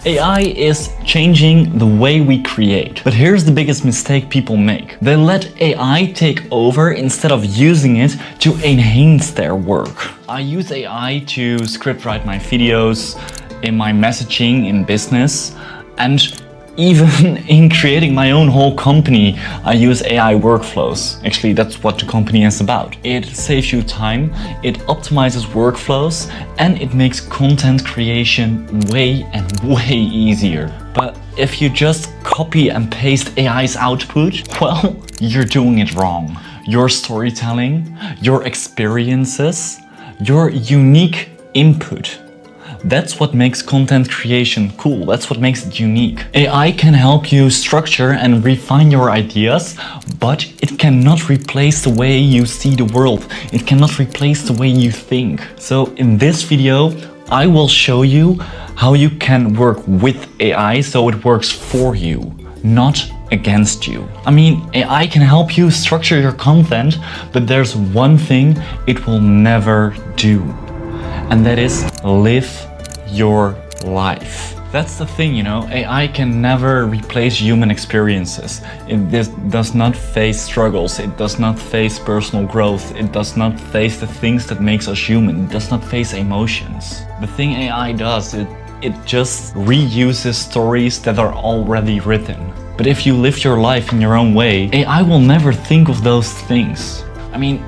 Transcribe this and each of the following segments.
AI is changing the way we create. But here's the biggest mistake people make. They let AI take over instead of using it to enhance their work. I use AI to scriptwrite my videos, in my messaging, in business, and even in creating my own whole company, I use AI workflows. Actually, that's what the company is about. It saves you time, it optimizes workflows, and it makes content creation way easier. But if you just copy and paste AI's output, well, you're doing it wrong. Your storytelling, your experiences, your unique input. That's what makes content creation cool. That's what makes it unique. AI can help you structure and refine your ideas, but it cannot replace the way you see the world. It cannot replace the way you think. So in this video, I will show you how you can work with AI so it works for you, not against you. I mean, AI can help you structure your content, but there's one thing it will never do, and that is live your life. That's the thing, you know, AI can never replace human experiences. It does not face struggles, it does not face personal growth, it does not face the things that makes us human, it does not face emotions. The thing AI does, it just reuses stories that are already written. But if you live your life in your own way, AI will never think of those things. I mean,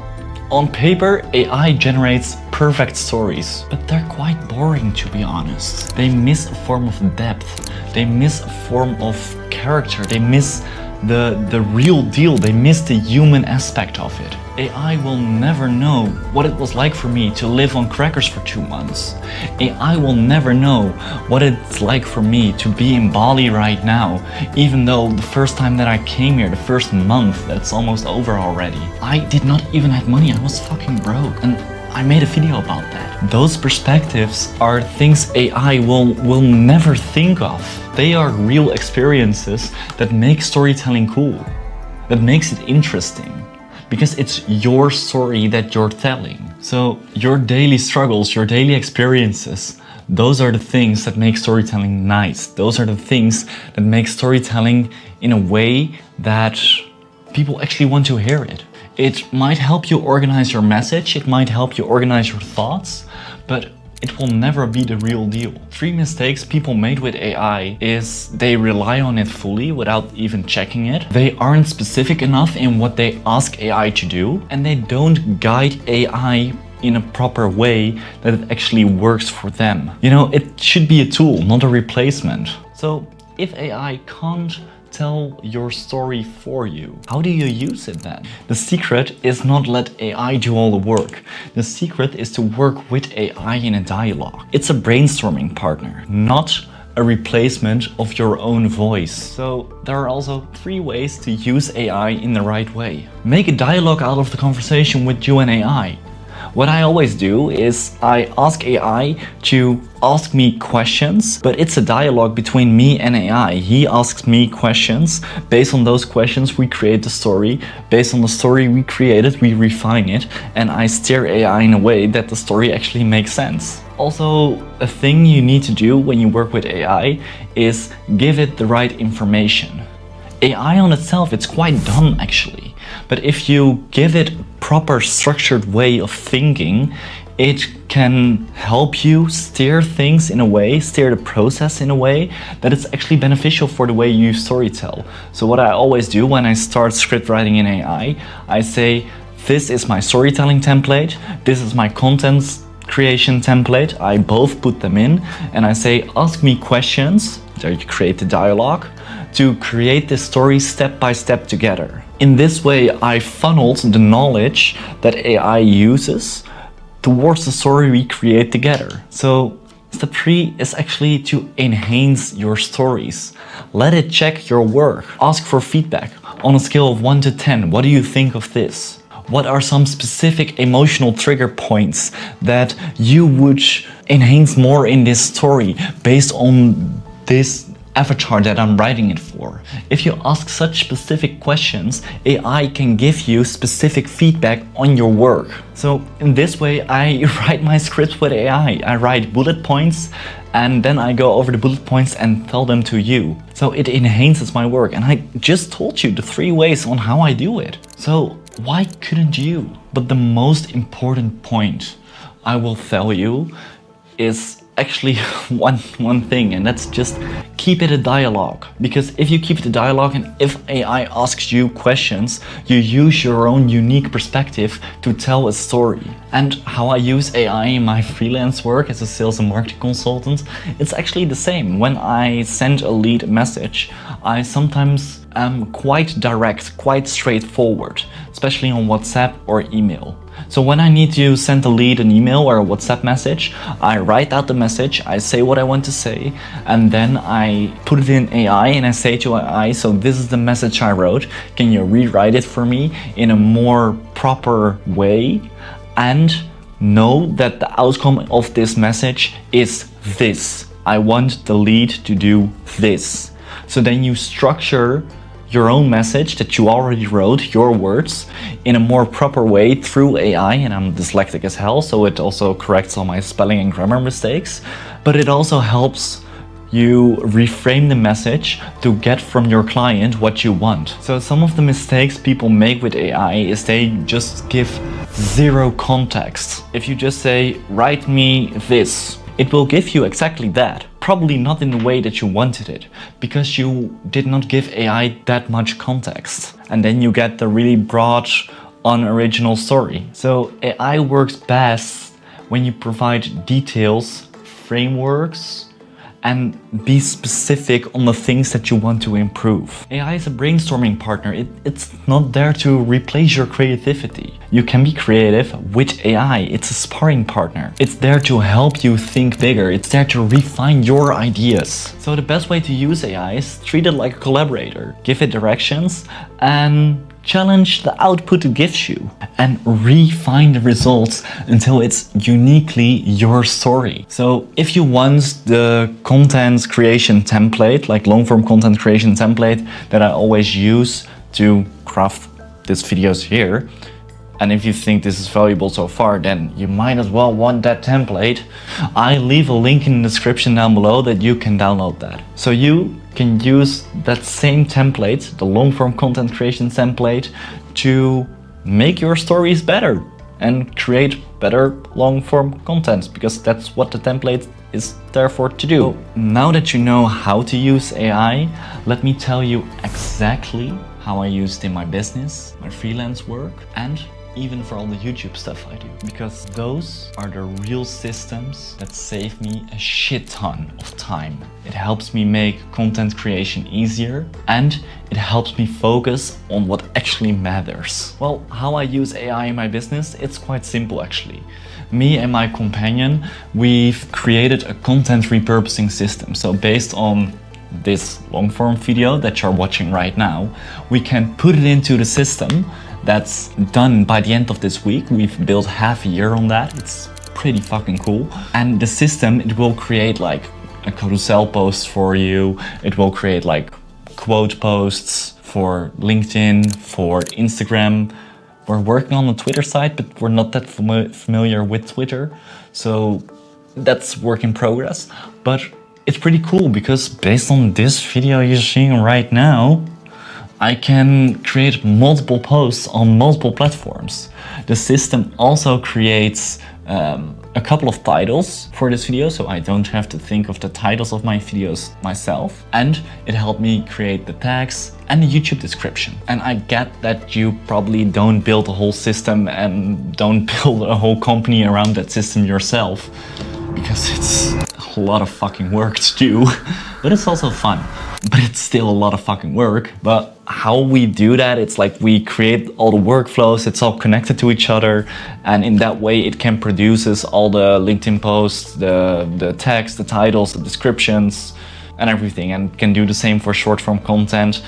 on paper, AI generates perfect stories, but they're quite boring, to be honest. They miss a form of depth, they miss a form of character, they miss the real deal, they miss the human aspect of it. AI will never know what it was like for me to live on crackers for 2 months. AI will never know what it's like for me to be in Bali right now, even though the first time that I came here, the first month, that's almost over already. I did not even have money, I was fucking broke, and I made a video about that. Those perspectives are things AI will never think of. They are real experiences that make storytelling cool, that makes it interesting. Because it's your story that you're telling. So your daily struggles, your daily experiences, those are the things that make storytelling nice. Those are the things that make storytelling in a way that people actually want to hear it. It might help you organize your message, it might help you organize your thoughts, but it will never be the real deal. 3 mistakes people made with AI is they rely on it fully without even checking it. They aren't specific enough in what they ask AI to do, and they don't guide AI in a proper way that it actually works for them. You know, it should be a tool, not a replacement. So if AI can't tell your story for you, how do you use it then? The secret is not let AI do all the work. The secret is to work with AI in a dialogue. It's a brainstorming partner, not a replacement of your own voice. So there are also 3 ways to use AI in the right way. Make a dialogue out of the conversation with you and AI. What I always do is I ask AI to ask me questions, but it's a dialogue between me and AI. He asks me questions. Based on those questions, we create the story. Based on the story we created, we refine it, and I steer AI in a way that the story actually makes sense. Also, a thing you need to do when you work with AI is give it the right information. AI on itself, it's quite dumb actually. But if you give it a proper structured way of thinking, it can help you steer things in a way, steer the process in a way that it's actually beneficial for the way you storytell. So what I always do when I start script writing in AI, I say, this is my storytelling template, this is my content creation template, I both put them in, and I say, ask me questions, there you create the dialogue, to create this story step by step together. In this way, I funneled the knowledge that AI uses towards the story we create together. So step 3 is actually to enhance your stories. Let it check your work. Ask for feedback. On a scale of 1 to 10, what do you think of this? What are some specific emotional trigger points that you would enhance more in this story based on this avatar that I'm writing it for. If you ask such specific questions, AI can give you specific feedback on your work. So in this way, I write my scripts with AI. I write bullet points and then I go over the bullet points and tell them to you. So it enhances my work. And I just told you the 3 ways on how I do it. So why couldn't you? But the most important point I will tell you is actually one thing, and that's just keep it a dialogue. Because if you keep it a dialogue and if AI asks you questions, you use your own unique perspective to tell a story. And how I use AI in my freelance work as a sales and marketing consultant, it's actually the same. When I send a lead message, I sometimes am quite direct, quite straightforward, especially on WhatsApp or email. So when I need to send a lead an email or a WhatsApp message, I write out the message, I say what I want to say, and then I put it in AI and I say to AI, so this is the message I wrote, can you rewrite it for me in a more proper way? And know that the outcome of this message is this. I want the lead to do this. So then you structure your own message that you already wrote, your words, in a more proper way through AI, and I'm dyslexic as hell, so it also corrects all my spelling and grammar mistakes, but it also helps you reframe the message to get from your client what you want. So some of the mistakes people make with AI is they just give zero context. If you just say, write me this, it will give you exactly that. Probably not in the way that you wanted it, because you did not give AI that much context. And then you get the really broad, unoriginal story. So AI works best when you provide details, frameworks, and be specific on the things that you want to improve. AI is a brainstorming partner. It's not there to replace your creativity. You can be creative with AI. It's a sparring partner. It's there to help you think bigger. It's there to refine your ideas. So the best way to use AI is treat it like a collaborator. Give it directions and challenge the output it gives you, and refine the results until it's uniquely your story. So if you want the content creation template, like long form content creation template that I always use to craft these videos here, and if you think this is valuable so far, then you might as well want that template. I leave a link in the description down below that you can download that. So you can use that same template, the long form content creation template, to make your stories better and create better long form content, because that's what the template is there for to do. So now that you know how to use AI, let me tell you exactly how I use it in my business, my freelance work, and even for all the YouTube stuff I do, because those are the real systems that save me a shit ton of time. It helps me make content creation easier, and it helps me focus on what actually matters. Well, how I use AI in my business, it's quite simple actually. Me and my companion, we've created a content repurposing system. So based on this long form video that you're watching right now, we can put it into the system. That's done by the end of this week. We've built half a year on that. It's pretty fucking cool. And the system, it will create like a carousel post for you. It will create like quote posts for LinkedIn, for Instagram. We're working on the Twitter side, but we're not that familiar with Twitter. So that's work in progress. But it's pretty cool because based on this video you're seeing right now, I can create multiple posts on multiple platforms. The system also creates a couple of titles for this video, so I don't have to think of the titles of my videos myself. And it helped me create the tags and the YouTube description. And I get that you probably don't build a whole system and don't build a whole company around that system yourself, because it's a lot of fucking work to do, but it's also fun. But it's still a lot of fucking work. But how we do that, it's like we create all the workflows, it's all connected to each other, and in that way it can produce all the LinkedIn posts, the text, the titles, the descriptions, and everything, and can do the same for short form content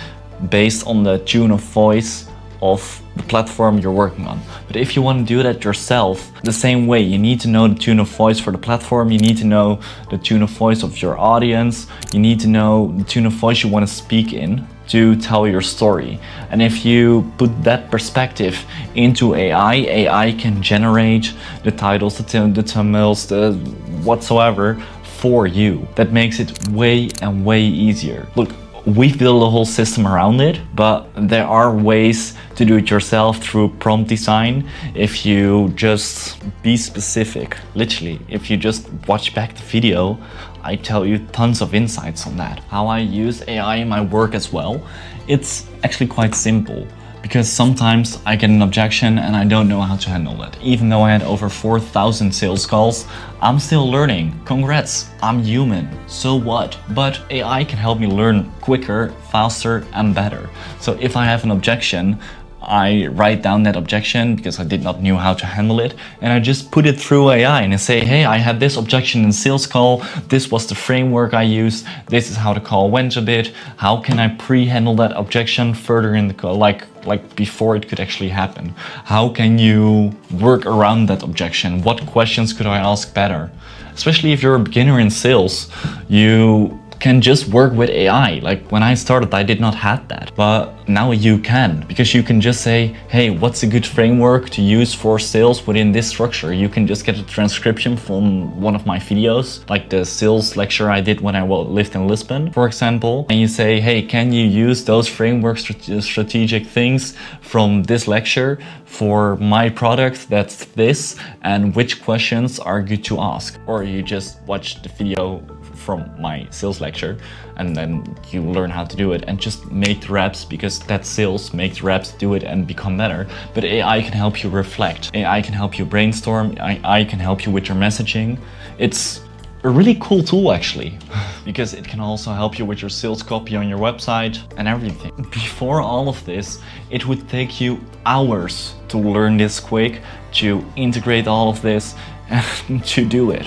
based on the tone of voice of the platform you're working on. But if you want to do that yourself, the same way, you need to know the tone of voice for the platform, you need to know the tone of voice of your audience, you need to know the tone of voice you want to speak in to tell your story. And if you put that perspective into AI can generate the titles, the thumbnails, the whatsoever for you. That makes it way and way easier. Look, we've built a whole system around it, but there are ways to do it yourself through prompt design. If you just be specific, literally, if you just watch back the video, I tell you tons of insights on that. How I use AI in my work as well, it's actually quite simple. Because sometimes I get an objection and I don't know how to handle it. Even though I had over 4,000 sales calls, I'm still learning. Congrats, I'm human. So what? But AI can help me learn quicker, faster, and better. So if I have an objection, I write down that objection because I did not know how to handle it, and I just put it through AI and I say, hey, I had this objection in sales call, this was the framework I used, this is how the call went a bit, how can I pre-handle that objection further in the call, like before it could actually happen? How can you work around that objection? What questions could I ask better? Especially if you're a beginner in sales, you can just work with AI. Like when I started, I did not have that, but now you can, because you can just say, hey, what's a good framework to use for sales within this structure? You can just get a transcription from one of my videos, like the sales lecture I did when I lived in Lisbon, for example, and you say, hey, can you use those framework strategic things from this lecture for my product that's this, and which questions are good to ask? Or you just watch the video from my sales lecture and then you learn how to do it and just make the reps, because that's sales, make the reps, do it and become better. But AI can help you reflect, AI can help you brainstorm, AI can help you with your messaging. It's a really cool tool actually, because it can also help you with your sales copy on your website and everything. Before all of this, it would take you hours to learn this quick, to integrate all of this and to do it.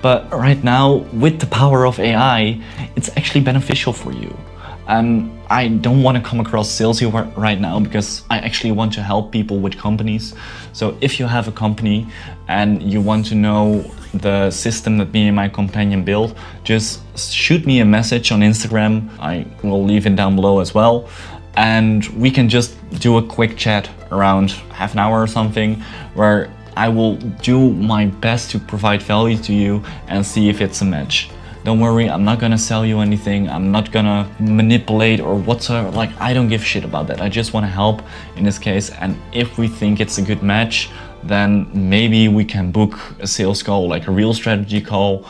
But right now, with the power of AI, it's actually beneficial for you. And I don't want to come across salesy right now, because I actually want to help people with companies. So if you have a company and you want to know the system that me and my companion built, just shoot me a message on Instagram. I will leave it down below as well. And we can just do a quick chat around half an hour or something, where I will do my best to provide value to you and see if it's a match. Don't worry, I'm not gonna sell you anything, I'm not gonna manipulate or whatsoever, like I don't give a shit about that. I just wanna help in this case, and if we think it's a good match, then maybe we can book a sales call, like a real strategy call,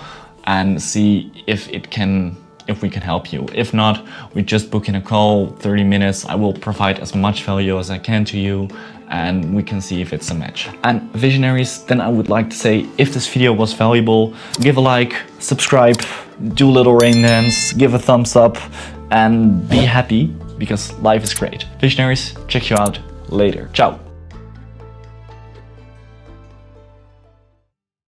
and see if we can help you. If not, we just book in a call, 30 minutes, I will provide as much value as I can to you, and we can see if it's a match. And visionaries, then I would like to say, if this video was valuable, give a like, subscribe, do a little rain dance, give a thumbs up, and be happy, because life is great. Visionaries, check you out later. Ciao.